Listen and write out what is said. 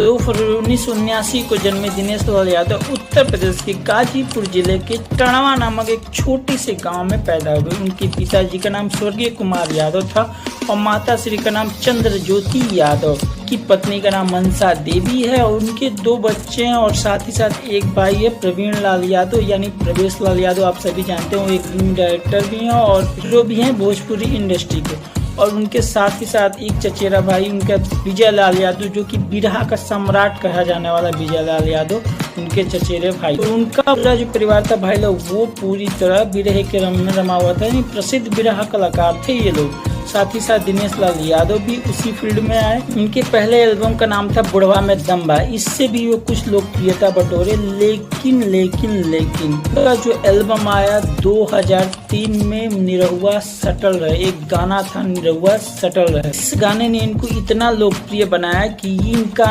2 फरवरी 1979 को जन्मे दिनेश लाल यादव उत्तर प्रदेश के गाजीपुर जिले के टणवा नामक एक छोटे से गांव में पैदा हुए। उनके पिताजी का नाम स्वर्गीय कुमार यादव था और माता श्री का नाम चंद्र ज्योति यादव की पत्नी का नाम मनसा देवी है और उनके 2 बच्चे हैं और साथ ही साथ एक भाई है प्रवीण लाल यादव यानी प्रवेश लाल यादव। आप सभी जानते हो एक फिल्म डायरेक्टर भी हैं और हीरो भी हैं भोजपुरी इंडस्ट्री के। और उनके साथ ही साथ एक चचेरा भाई उनका विजय लाल यादव जो कि बिरहा का सम्राट कहा जाने वाला विजय लाल यादव उनके चचेरे भाई। और उनका पूरा जो परिवार था भाई लोग वो पूरी तरह बिरहे के रंग में रमा हुआ था। प्रसिद्ध बिरहा कलाकार थे ये लोग। साथ ही साथ दिनेश लाल यादव भी उसी फील्ड में आए। इनके पहले एल्बम का नाम था बुढ़वा में दम बा। इससे भी वो कुछ लोकप्रियता बटोरे। लेकिन उनका जो एल्बम आया 2003 में निरहुआ सटल रहे, एक गाना था निरहुआ सटल रहे। इस गाने ने इनको इतना लोकप्रिय बनाया कि इनका